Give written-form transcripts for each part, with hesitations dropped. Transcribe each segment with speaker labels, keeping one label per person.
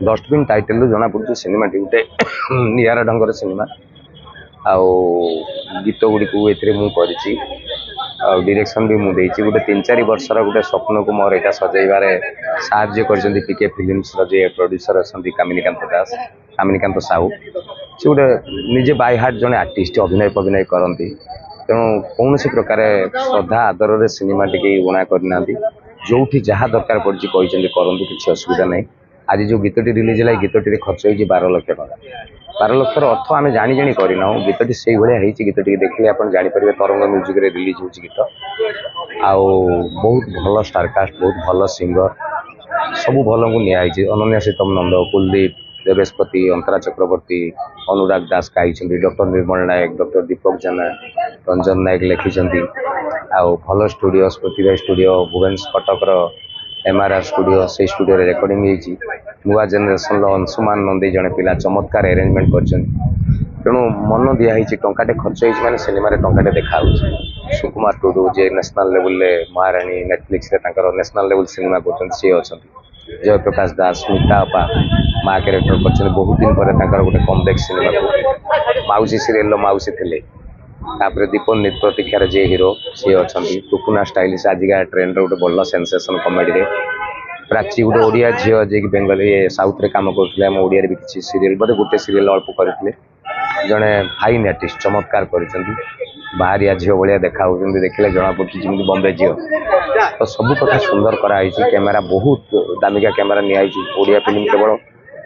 Speaker 1: Dustbin title जना पड़े cinema T गोटे निरा ढंगर सिनेमा आउ गीत गुड़ी मुझे डायरेक्शन भी मुझे गोटे 3-4 वर्षर गोटे स्वप्न को मोर यहाँ सजेबार साहय कर पीके फिल्म्स जे प्रोड्यूसर अच्छा कामिनीकांत दास कामिनीकांत साहू से गोटे निजे बाय हार्ट जड़े आर्टिस्ट अभिनय करती तेणु कौन प्रकार श्रद्धा आदर से सिनेमा टी बना करना जो जहाँ दरकार पड़ी करूँ किसी असुविधा नहीं। आज जो गीतटी रिलीज है गीतटी खर्च हो 12 लाख टका 12 लाख अर्थ आम जानी करना गीतटी से भाई गीतटी देखिए आप जापर तरंग म्यूजिक रिलीज हो गीत आउ बहुत भल स्टारकास्ट बहुत भल सिंगर सबू भल को नियाई अनन्या सीतम नंद कुलदीप देवेशपति अंतरा चक्रवर्ती अनुराग दास गाई डॉक्टर निर्मल नायक डॉक्टर दीपक जेना रंजन नायक लिखिं आउ भल स्टूडियो प्रतिभा स्टूडियो भुवनेश्वर कटकर MRR स्टूडियो से स्टूडियो रेकर्डिंग नुआ जेनेरेशन अंशुमान नंदी जड़े पिला चमत्कार अरेंजमेंट कर तेणु मन दिखाई टंकाटे खर्च होने सिनेमा टंकाटे देखा सुकुमार टुडू जे नेशनल लेवल महाराणी नेटफ्लिक्स नेशनल लेवल सिनेमा कर सी अच्छा जयप्रकाश दास स्मिता अपा माँ क्यारेक्टर कर बहुत दिन पर गोटे कमबैक सिनेमा को माउसी सीरियल माउसी थे तापर दीपन नित प्रतीक्षार जे हीरो सी अच्छा टुकुना स्टाइलिश आजिका ट्रेंड गोटे भल सेंसेशन कमेडी प्राची गोटे ओडिया झील जे कि बेंगली साउथ रे काम करते ओडिया भी किसी सीरियल बोधे गोटे सीरियल अल्प करते जड़े फाइन आर्टिस्ट चमत्कार कर बाहरिया झील भाया देखा देखने जना पड़ी जमी बॉम्बे झील तो सब कथा सुंदर कराई कैमेरा बहुत दामिका कैमेरा नियाई ओडिया फिल्म केवल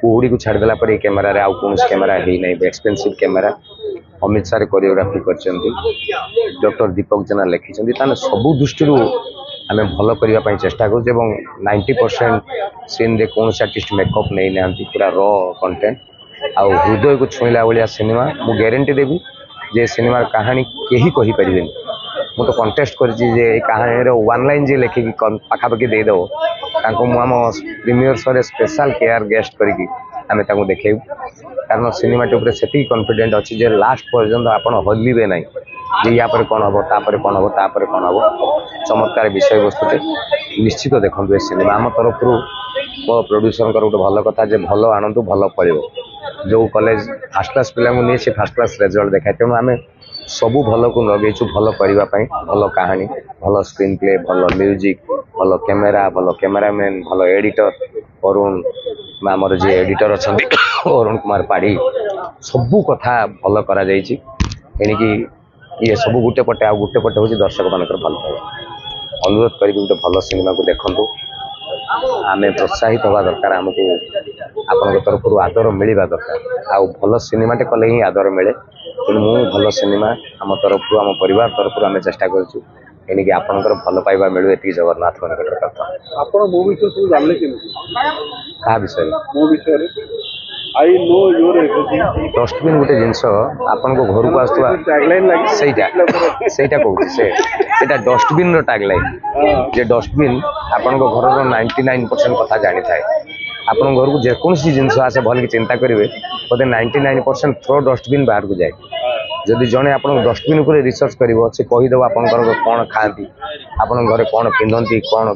Speaker 1: कुहुड़ी को छाड़देला पर कैमेरा आउ कौन कैमेरा है नहीं एक्सपेंसिव कैमेरा अमित सारे कोरियोग्राफी कर डॉक्टर दीपक जेना लिखिं सबू दृष्टि आम भल करने चेष्टा कर 90% सीन रे कौन आर्टिस्ट मेकअप नहीं ना पूरा र कंटेंट आउ हृदय को छुईला भाया सिनेमा मु गारंटी देवी जे सिनेमार कहानी कहीं कही पारे मु तो कंटेस्ट कर कहानी वन लाइन जी लिखिकी पाखापाखि देदेव आम प्रीमियर शो रे स्पेशल केयर गेस्ट करके आम देखेबू कारण सिनेमाटे से कॉन्फिडेंट अच्छी जे लास्ट पर्यंत आप हल्वे ना जे या कौन हम तापर कौन हम तापर कौन हम चमत्कार विषय वस्तुटे निश्चित देखते सिनेमा आम तरफ मो प्रोड्यूसर गोटे भल कथा जे भल आणतु भल पड़ो जो कॉलेज फर्स्ट क्लास पिला नहीं से फर्स्ट क्लास रिजल्ट देखा तेणु आम सबू भल को लगे भल करने भल कहानी भल स्क्रीन प्ले भल म्यूजिक भल कैमेरा भल कैमेरामैन भल एडिटर अरुण आमर जे एडिटर अच्छा अरुण कुमार पाढ़ी सबू कथा भल करा एणिकी ये सब गोटे पटे आ गोटे पटे हूँ दर्शक मान भल पाए अनुरोध करी गोटे भल सिनेमा को देखूँ आम प्रोत्साहित हवा दरकार आमको आपण तरफ आदर मिलवा दरकार आउ भल सिनेमाटे कले ही आदर मिले तेणु मु भल सिनेमा आम तरफ आम परिवार तरफ आम चेष्टा करूँ एणिकी आपंकर भल पाइबा मिलू ये जगन्नाथ निकट कथा क्या विषय
Speaker 2: आई नो योर
Speaker 1: डस्टबिन गोटे जिनस आपण को घर को आसुवा सेटा कहूँ से डस्टबिन टैगलाइन जे डस्टबिन आपण को घर 99% कथा जानी थाए आपण घर को जेकोसी जिनस आसे भल की चिंता करेंगे बोधे 99% थ्रो डस्टबिन बाहर को जाए जदि जड़े आप डस्टबिन पर रिसर्च कर कहीदेव आप कौन खाती आपण घर कौन पिंधती कौन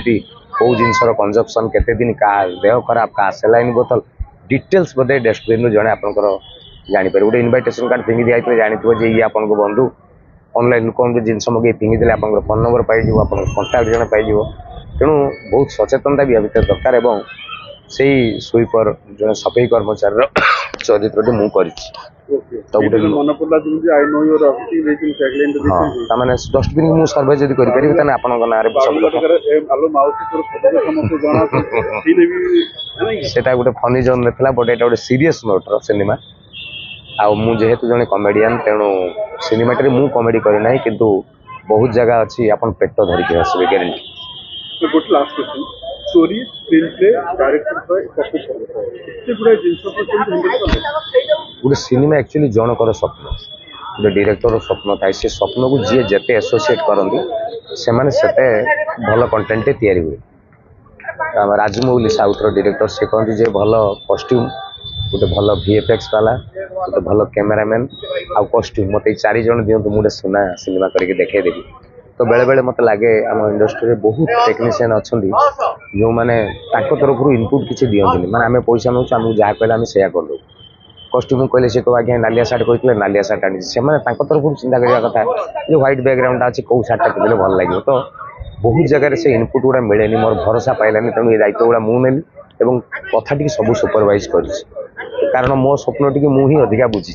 Speaker 1: कि कौ जिनसर कंजप्शन केते दिन का देह खराब का सेलाइन बोतल डिटेल्स बोधे डस्टबिन जड़े आपंकर जापर गोटे इनविटेशन कार्ड फिंगी दिखाई जानते जे ये आपको बंधु ऑनलाइन कौन जिन मगे फिंगी दे आप फोन नंबर पाइज आप कंटाक्ट जन पाइज तेणु बहुत सचेतनता भी भितर दरकार एवं से स्वीपर जो सफाई कर्मचारी चरित्र मु कर डस्टबिन को सर्वे जब करें सेटा गोटे फनी जोन नहीं बट यहाँ गोटे सीरीयस नोट्र सिनेमा आउ जेहेतु जड़े कमेडियन तेणु सिनेमाटे मु कमेडी करना किंतु बहुत जगह अच्छी आप पेट धरिकी आसवे गारंटी
Speaker 2: गोटे last question story screen play director
Speaker 1: गोटे सिनेमा एक्चुअली जनकर स्वप्न गोटे डायरेक्टर स्वप्न था से स्वप्न को जी जेते एसोसिएट करती से भल कंटेंट तैयारी हुए राजमौली साउथर डिरेक्टर से कहते जे भल कॉस्ट्यूम गोटे भल VFX वाला गोटे भल कैमेरामैन आउ कॉस्ट्यूम मत 4 जन दिंतु मुझे सुना सिनेमा करके देखदेवी तो बेले बेले मत लगे आम इंडस्ट्री बहुत टेक्नीशियन अच्छा जो मैंने तरफ इनपुट किसी दिखती माने आम पैसा नौ आमको जहाँ कहले आम से करदे कॉस्ट्यूम कहले सी कह आज्ञा नालिया सार्ट कहते नालिया सार्ट आनी से तरफ चिंता करने कथा जो व्हाइट बैकग्राउंड अच्छे कौ सार्टा पिंधे भल लगे तो बहुत जगह से इनपुट गुड़ा मिले मोर भरोसा पाइलानी तेणु ये दायित्व गुड़ा मुझे नेली कथा टी सब सुपरवाइज कर कारण मो स्वप्न टी मुझे अधिका बुझी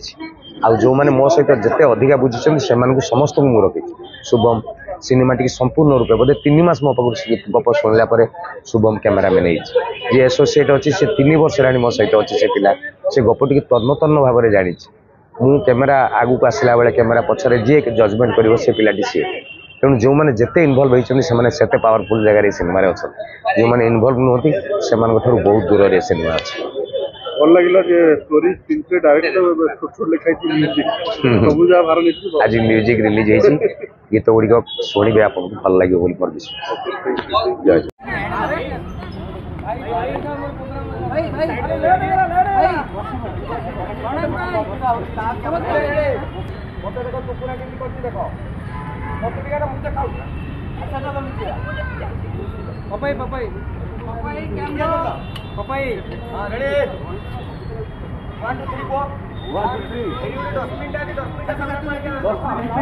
Speaker 1: आउ जो मैंने मो सहित जिते अधिका बुझी से समस्त को मुझे रखी शुभम सिनेमा टी संपूर्ण रूपे बोधे 3 मास मो पाक गप शुणला शुभम कैमेरामैन जी एसोसिएट अच्छी से 3 वर्ष है मो सहित अच्छी से पिला से गप टी तन्न तन्न भाव में जानी मु कैमेरा आगू को आसला बेले कैमेरा पछरे जी जजमेंट कर से पिलाटी सी तेणु जो मैंने जिते इनवल्व होती से पावरफुल जगह सिनेमा अच्छा जो मैंने इनवल्व नुहति से बहुत दूर से सिनेमा अच्छे
Speaker 2: भल लगे जे स्टोरी स्क्रीन प्ले डायरेक्टर छोट छोट लिखाई सब जगह भार नहीं
Speaker 1: आज म्यूजिक रिलीज होती गीत गुड़िक शुणे आपको भल लगे बोली मोर विश्वास
Speaker 3: पपाई पपाई पपाई कैमरा पपाई हां रेडी 1 2 3 4 1 2 3 10 मिनट 10 मिनट